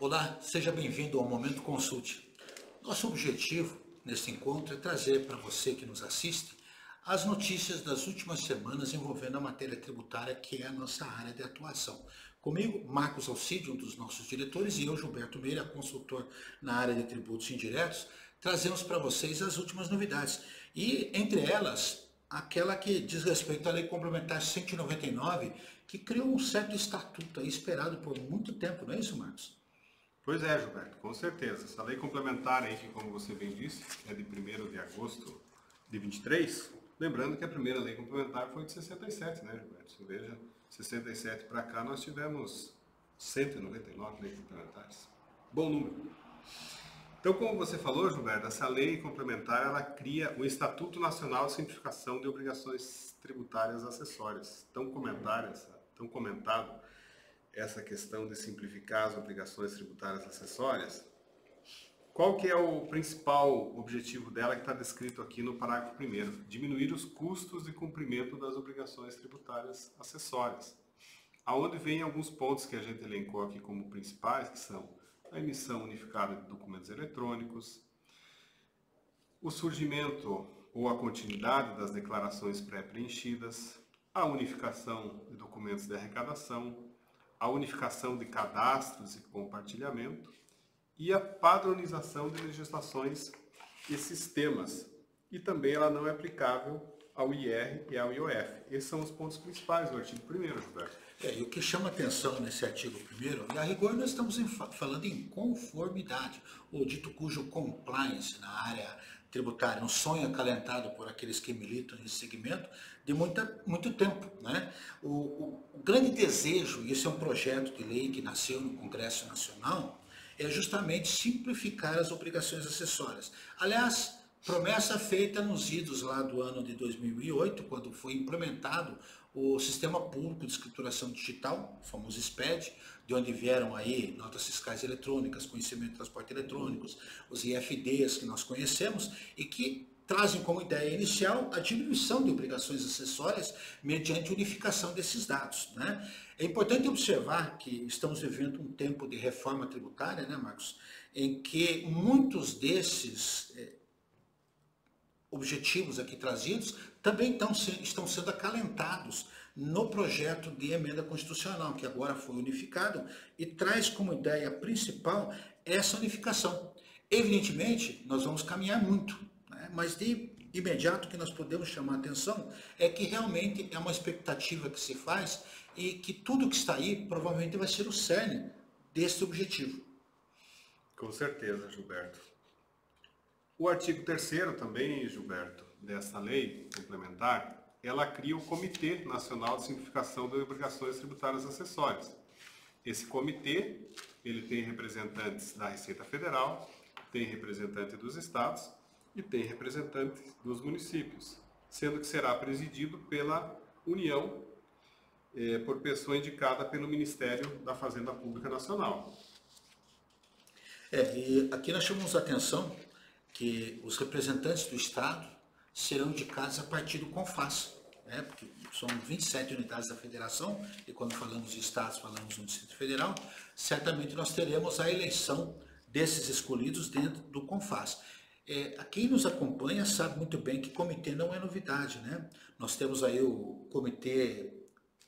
Olá, seja bem-vindo ao Momento Consulte. Nosso objetivo neste encontro é trazer para você que nos assiste as notícias das últimas semanas envolvendo a matéria tributária, que é a nossa área de atuação. Comigo, Marcos Alcídio, um dos nossos diretores, e eu, Gilberto Meira, consultor na área de tributos indiretos, trazemos para vocês as últimas novidades. E, entre elas, aquela que diz respeito à Lei Complementar 199, que criou um certo estatuto aí esperado por muito tempo, não é isso, Marcos? Pois é, Gilberto, com certeza. Essa lei complementar aí, que como você bem disse, é de 1º de agosto de 23, lembrando que a primeira lei complementar foi de 67, né, Gilberto? Você veja, 67 para cá nós tivemos 199 leis complementares. Bom número. Então, como você falou, Gilberto, essa lei complementar, ela cria o Estatuto Nacional de Simplificação de Obrigações Tributárias Acessórias. Tão comentado essa questão de simplificar as obrigações tributárias acessórias. Qual que é o principal objetivo dela, que está descrito aqui no parágrafo 1º? Diminuir os custos de cumprimento das obrigações tributárias acessórias. Aonde vem alguns pontos que a gente elencou aqui como principais, que são a emissão unificada de documentos eletrônicos, o surgimento ou a continuidade das declarações pré-preenchidas, a unificação de documentos de arrecadação, a unificação de cadastros e compartilhamento e a padronização de legislações e sistemas. E também ela não é aplicável ao IR e ao IOF. Esses são os pontos principais do artigo 1º, Gilberto. E o que chama atenção nesse artigo 1º, e a rigor nós estamos falando em conformidade, ou dito cujo compliance na área tributária, um sonho acalentado por aqueles que militam nesse segmento de muito tempo, né? O grande desejo, e esse é um projeto de lei que nasceu no Congresso Nacional, é justamente simplificar as obrigações acessórias. Aliás, promessa feita nos idos lá do ano de 2008, quando foi implementado o Sistema Público de Escrituração Digital, o famoso SPED, de onde vieram aí notas fiscais eletrônicas, conhecimento de transporte eletrônicos, os IFDs que nós conhecemos e que trazem como ideia inicial a diminuição de obrigações acessórias mediante unificação desses dados, né? É importante observar que estamos vivendo um tempo de reforma tributária, né, Marcos, em que muitos desses objetivos aqui trazidos também estão sendo acalentados no projeto de emenda constitucional, que agora foi unificado e traz como ideia principal essa unificação. Evidentemente, nós vamos caminhar muito, né? Mas de imediato o que nós podemos chamar a atenção é que realmente é uma expectativa que se faz e que tudo que está aí provavelmente vai ser o cerne desse objetivo. Com certeza, Gilberto. O artigo 3º também, Gilberto, dessa lei complementar, ela cria o Comitê Nacional de Simplificação de Obrigações Tributárias Acessórias. Esse comitê, ele tem representantes da Receita Federal, tem representante dos estados e tem representante dos municípios, sendo que será presidido pela União, por pessoa indicada pelo Ministério da Fazenda Pública Nacional. E aqui nós chamamos a atenção que os representantes do Estado serão indicados a partir do CONFAS, né? Porque são 27 unidades da federação, e quando falamos de estados, falamos no Distrito Federal, certamente nós teremos a eleição desses escolhidos dentro do CONFAS. Quem nos acompanha sabe muito bem que comitê não é novidade, né? Nós temos aí o comitê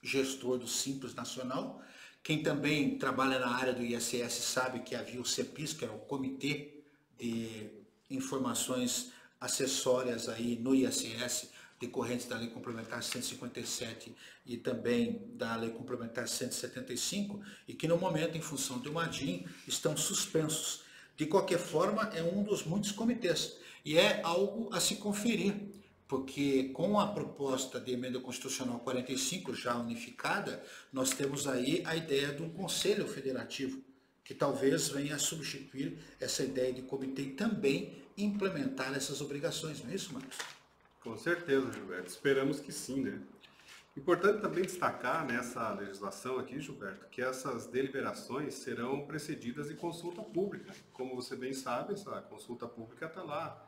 gestor do Simples Nacional. Quem também trabalha na área do ISS sabe que havia o CEPIS, que era o Comitê de Informações Acessórias aí no ISS, decorrentes da Lei Complementar 157 e também da Lei Complementar 175, e que no momento, em função do Madim, estão suspensos. De qualquer forma, é um dos muitos comitês e é algo a se conferir, porque com a proposta de emenda constitucional 45 já unificada, nós temos aí a ideia de um conselho federativo, que talvez venha a substituir essa ideia de comitê e também implementar essas obrigações, não é isso, Marcos? Com certeza, Gilberto. Esperamos que sim, né? Importante também destacar nessa legislação aqui, Gilberto, que essas deliberações serão precedidas de consulta pública. Como você bem sabe, essa consulta pública está lá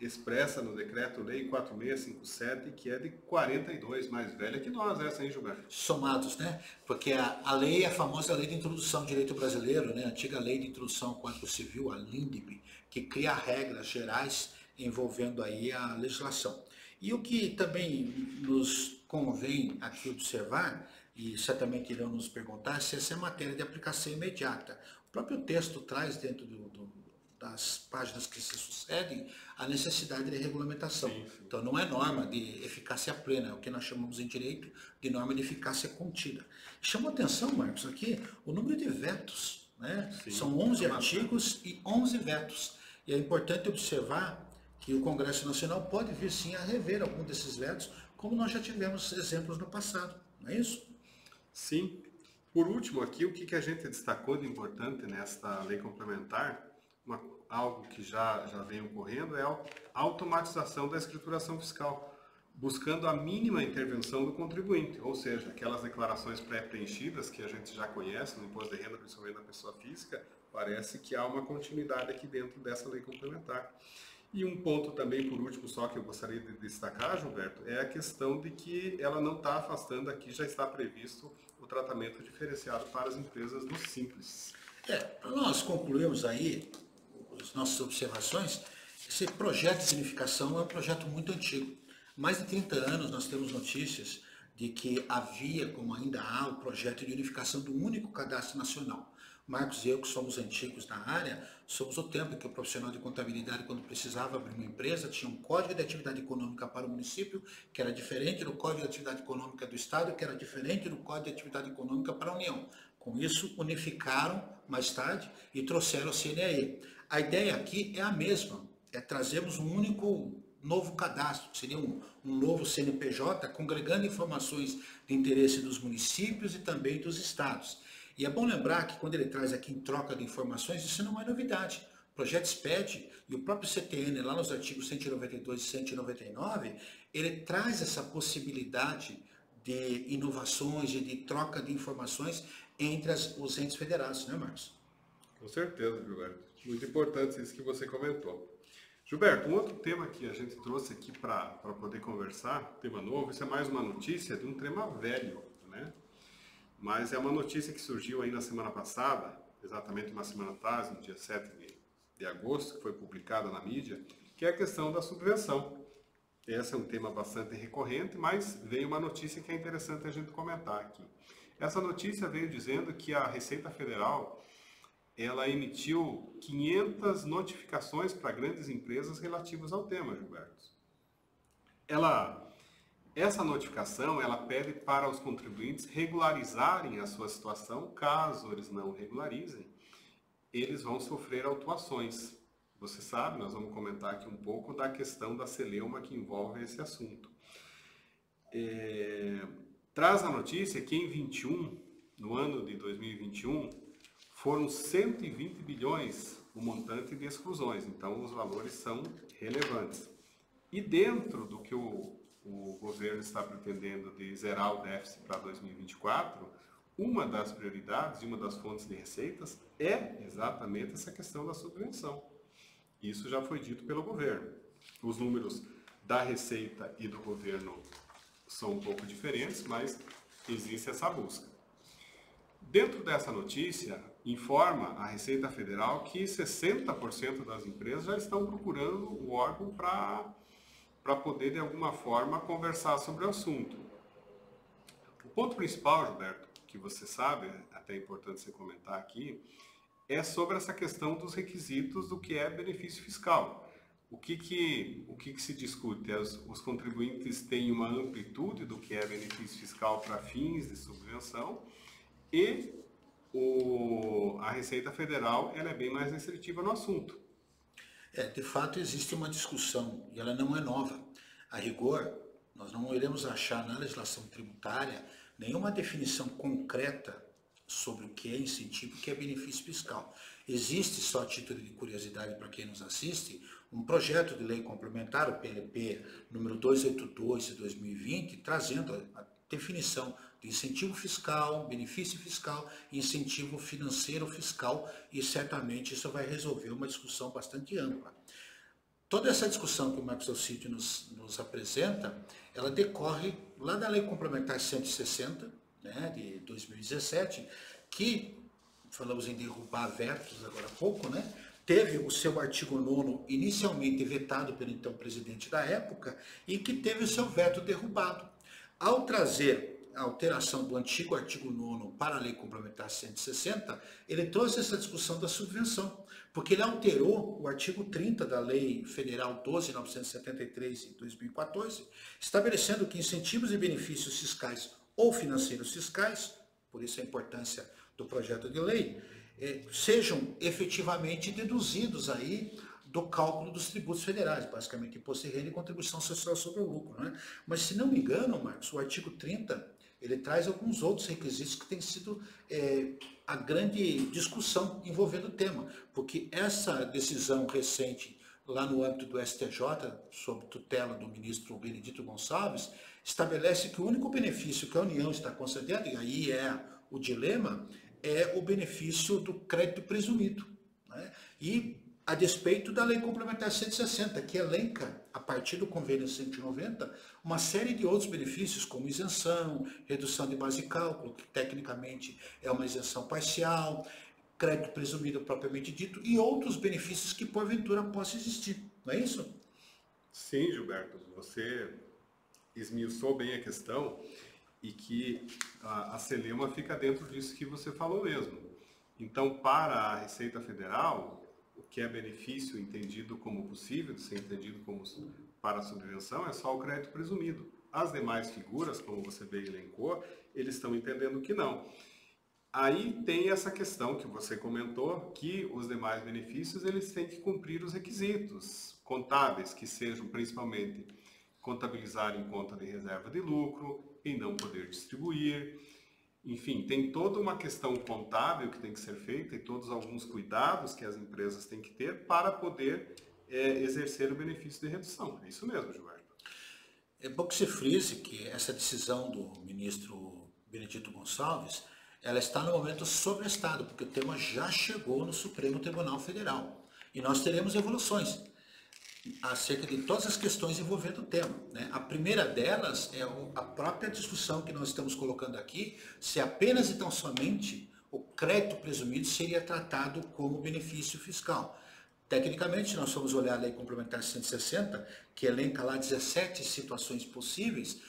expressa no Decreto-Lei 4657, que é de 42, mais velha que nós, essa, hein, Gilberto? Somados, né? Porque a lei é a famosa Lei de Introdução ao Direito Brasileiro, né? A antiga Lei de Introdução ao Código Civil, a LINDB, que cria regras gerais envolvendo aí a legislação. E o que também nos convém aqui observar, e certamente irão nos perguntar, se essa é matéria de aplicação imediata. O próprio texto traz dentro das páginas que se sucedem a necessidade de regulamentação. Sim, sim. Então não é norma de eficácia plena, é o que nós chamamos em direito de norma de eficácia contida. Chamou atenção, Marcos, aqui o número de vetos, né? Sim. São 11 artigos e 11 vetos. E é importante observar que o Congresso Nacional pode vir sim a rever algum desses vetos, como nós já tivemos exemplos no passado, não é isso? Sim. Por último aqui, o que a gente destacou de importante nesta lei complementar, algo que já vem ocorrendo, é a automatização da escrituração fiscal, buscando a mínima intervenção do contribuinte, ou seja, aquelas declarações pré-preenchidas que a gente já conhece no imposto de renda, principalmente da pessoa física, parece que há uma continuidade aqui dentro dessa lei complementar. E um ponto também, por último, só que eu gostaria de destacar, Gilberto, é a questão de que ela não está afastando aqui, já está previsto o tratamento diferenciado para as empresas do Simples. Nós concluímos aí as nossas observações. Esse projeto de unificação é um projeto muito antigo. Mais de 30 anos nós temos notícias de que havia, como ainda há, o projeto de unificação do único cadastro nacional. Marcos e eu, que somos antigos na área, somos o tempo em que o profissional de contabilidade, quando precisava abrir uma empresa, tinha um código de atividade econômica para o município, que era diferente do código de atividade econômica do Estado, que era diferente do código de atividade econômica para a União. Com isso, unificaram mais tarde e trouxeram o CNE. A ideia aqui é a mesma, é trazermos um único novo cadastro, que seria um novo CNPJ, congregando informações de interesse dos municípios e também dos estados. E é bom lembrar que quando ele traz aqui em troca de informações, isso não é novidade. O projeto SPED e o próprio CTN, lá nos artigos 192 e 199, ele traz essa possibilidade de inovações e de troca de informações entre os entes federados, né, Marcos? Com certeza, Gilberto. Muito importante isso que você comentou. Gilberto, um outro tema que a gente trouxe aqui para poder conversar, tema novo, isso é mais uma notícia de um tema velho, né? Mas é uma notícia que surgiu aí na semana passada, exatamente uma semana atrás, no dia 7 de agosto, que foi publicada na mídia, que é a questão da subvenção. Esse é um tema bastante recorrente, mas veio uma notícia que é interessante a gente comentar aqui. Essa notícia veio dizendo que a Receita Federal ela emitiu 500 notificações para grandes empresas relativas ao tema, Gilberto. Essa notificação ela pede para os contribuintes regularizarem a sua situação. Caso eles não regularizem, eles vão sofrer autuações. Você sabe, nós vamos comentar aqui um pouco da questão da celeuma que envolve esse assunto. Traz a notícia que em 21, no ano de 2021, foram 120 bilhões o montante de exclusões. Então, os valores são relevantes. E dentro do que o governo está pretendendo de zerar o déficit para 2024, uma das prioridades e uma das fontes de receitas é exatamente essa questão da subvenção. Isso já foi dito pelo governo. Os números da Receita e do governo são um pouco diferentes, mas existe essa busca. Dentro dessa notícia, informa a Receita Federal que 60% das empresas já estão procurando o órgão para poder, de alguma forma, conversar sobre o assunto. O ponto principal, Gilberto, que você sabe, até é importante você comentar aqui, é sobre essa questão dos requisitos do que é benefício fiscal. O que se discute? Os contribuintes têm uma amplitude do que é benefício fiscal para fins de subvenção e a Receita Federal ela é bem mais restritiva no assunto. De fato existe uma discussão e ela não é nova. A rigor, nós não iremos achar na legislação tributária nenhuma definição concreta sobre o que é incentivo e o que é benefício fiscal. Existe, só a título de curiosidade para quem nos assiste, um projeto de lei complementar, o PLP número 282 de 2020, trazendo a definição de incentivo fiscal, benefício fiscal e incentivo financeiro fiscal, e certamente isso vai resolver uma discussão bastante ampla. toda essa discussão que o Marcos Alcide nos apresenta, ela decorre lá da Lei Complementar 160, né, de 2017, que, falamos em derrubar vetos agora há pouco, né, teve o seu artigo 9º inicialmente vetado pelo então presidente da época e que teve o seu veto derrubado. Ao trazer a alteração do antigo artigo 9º para a Lei Complementar 160, ele trouxe essa discussão da subvenção, porque ele alterou o artigo 30 da Lei Federal 12.973 de 2014, estabelecendo que incentivos e benefícios fiscais ou financeiros fiscais, por isso a importância do projeto de lei, sejam efetivamente deduzidos aí do cálculo dos tributos federais, basicamente imposto de renda e contribuição social sobre o lucro, né? Mas se não me engano, Marcos, o artigo 30, ele traz alguns outros requisitos que têm sido a grande discussão envolvendo o tema, porque essa decisão recente lá no âmbito do STJ, sob tutela do ministro Benedito Gonçalves, estabelece que o único benefício que a União está concedendo, e aí é o dilema, é o benefício do crédito presumido, né? E a despeito da Lei Complementar 160, que elenca, a partir do Convênio 190, uma série de outros benefícios, como isenção, redução de base de cálculo, que tecnicamente é uma isenção parcial, crédito presumido propriamente dito, e outros benefícios que porventura possam existir. Não é isso? Sim, Gilberto, você esmiuçou bem a questão e que a Celema fica dentro disso que você falou mesmo. Então, para a Receita Federal, o que é benefício entendido como possível, de ser entendido como para a subvenção, é só o crédito presumido. As demais figuras, como você bem elencou, eles estão entendendo que não. Aí tem essa questão que você comentou, que os demais benefícios eles têm que cumprir os requisitos contábeis, que sejam principalmente contabilizar em conta de reserva de lucro e não poder distribuir. Enfim, tem toda uma questão contábil que tem que ser feita e todos alguns cuidados que as empresas têm que ter para poder exercer o benefício de redução. É isso mesmo, Gilberto. É bom que se frise que essa decisão do ministro Benedito Gonçalves, ela está no momento sobrestado, porque o tema já chegou no Supremo Tribunal Federal. E nós teremos evoluções acerca de todas as questões envolvendo o tema, né? A primeira delas é a própria discussão que nós estamos colocando aqui, se apenas e tão somente o crédito presumido seria tratado como benefício fiscal. Tecnicamente, nós vamos olhar a Lei Complementar 160, que elenca lá 17 situações possíveis,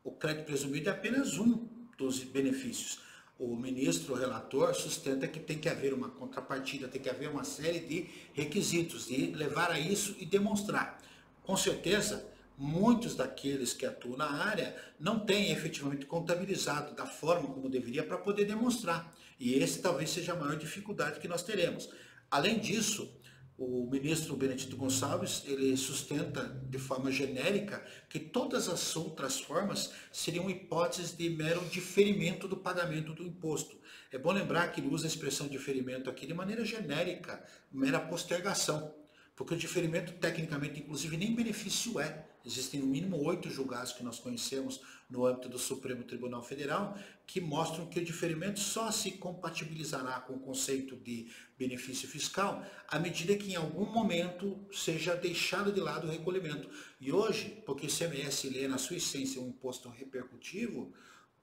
o crédito presumido é apenas um dos benefícios. O ministro relator sustenta que tem que haver uma contrapartida, tem que haver uma série de requisitos, de levar a isso e demonstrar. Com certeza, muitos daqueles que atuam na área não têm efetivamente contabilizado da forma como deveria para poder demonstrar. E esse talvez seja a maior dificuldade que nós teremos. Além disso, o ministro Benedito Gonçalves, ele sustenta de forma genérica que todas as outras formas seriam hipóteses de mero diferimento do pagamento do imposto. É bom lembrar que ele usa a expressão diferimento aqui de maneira genérica, mera postergação, porque o diferimento tecnicamente, inclusive, nem benefício é. Existem no mínimo 8 julgados que nós conhecemos no âmbito do Supremo Tribunal Federal que mostram que o diferimento só se compatibilizará com o conceito de benefício fiscal à medida que em algum momento seja deixado de lado o recolhimento. E hoje, porque o ICMS ele é na sua essência um imposto repercutivo,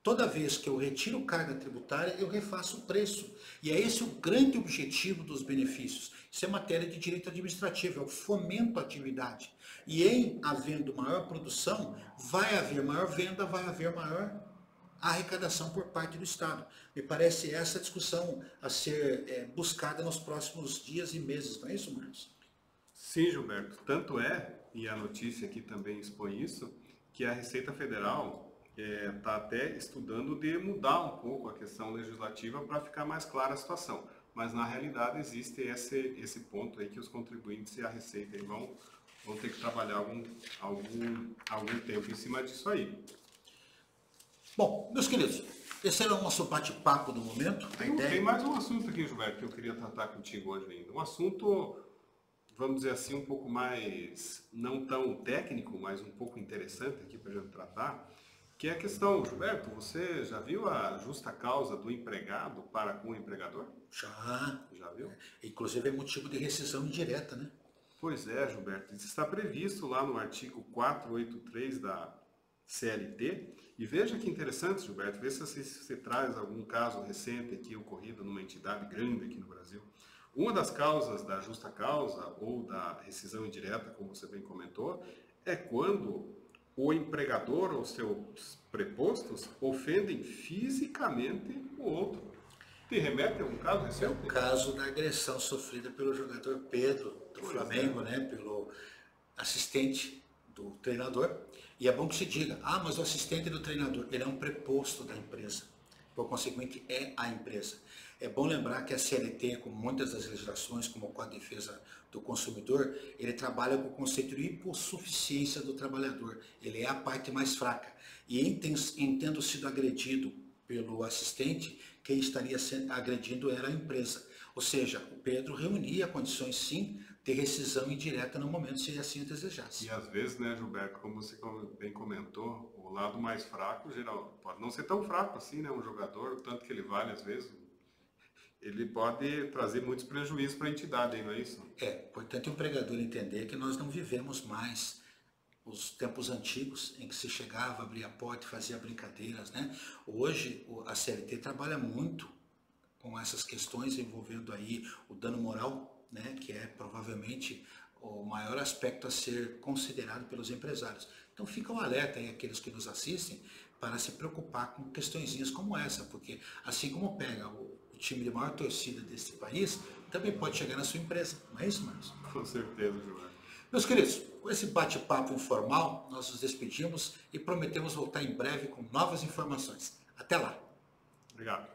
toda vez que eu retiro carga tributária, eu refaço o preço. E é esse o grande objetivo dos benefícios. Isso é matéria de direito administrativo, é o fomento à atividade. E em havendo maior produção, vai haver maior venda, vai haver maior arrecadação por parte do Estado. Me parece essa discussão a ser buscada nos próximos dias e meses, não é isso, Marcos? Sim, Gilberto. Tanto é, e a notícia aqui também expõe isso, que a Receita Federal está até estudando de mudar um pouco a questão legislativa para ficar mais clara a situação. Mas na realidade existe esse ponto aí que os contribuintes e a Receita aí vão ter que trabalhar algum tempo em cima disso aí. Bom, meus queridos, esse era o nosso bate-papo do momento. Tem mais um assunto aqui, Gilberto, que eu queria tratar contigo hoje ainda. Um assunto, vamos dizer assim, um pouco mais, não tão técnico, mas um pouco interessante aqui para a gente tratar, que é a questão, Gilberto, você já viu a justa causa do empregado para com o empregador? Já. Já viu? Inclusive é motivo de rescisão indireta, né? Pois é, Gilberto, isso está previsto lá no artigo 483 da CLT. E veja que interessante, Gilberto, vê se você traz algum caso recente aqui ocorrido numa entidade grande aqui no Brasil. Uma das causas da justa causa ou da rescisão indireta, como você bem comentou, é quando o empregador ou seus prepostos ofendem fisicamente o outro. Te remete a um caso É recente? o caso da agressão sofrida pelo jogador Pedro, do Pois Flamengo, né, pelo assistente do treinador. E é bom que se diga, mas o assistente do treinador, ele é um preposto da empresa. Por consequente, é a empresa. É bom lembrar que a CLT, como muitas das legislações, como o Código de Defesa do Consumidor, ele trabalha com o conceito de hipossuficiência do trabalhador. Ele é a parte mais fraca. E em tendo sido agredido pelo assistente, quem estaria agredindo era a empresa. Ou seja, o Pedro reunia condições, sim, de rescisão indireta no momento, se assim o desejasse. E às vezes, né, Gilberto, como você bem comentou, o lado mais fraco, geral, pode não ser tão fraco assim, né, um jogador, o tanto que ele vale às vezes, ele pode trazer muitos prejuízos para a entidade, não é isso? Portanto, o empregador entender que nós não vivemos mais os tempos antigos em que se chegava, abria a porta e fazia brincadeiras, né? Hoje, a CLT trabalha muito com essas questões envolvendo aí o dano moral, né? Que é provavelmente o maior aspecto a ser considerado pelos empresários. Então fica um alerta aí àqueles que nos assistem para se preocupar com questõezinhas como essa, porque assim como pega o time de maior torcida desse país, também pode chegar na sua empresa, não é isso, Marcos? Com certeza, Gilberto. Meus queridos, com esse bate-papo informal, nós nos despedimos e prometemos voltar em breve com novas informações. Até lá! Obrigado.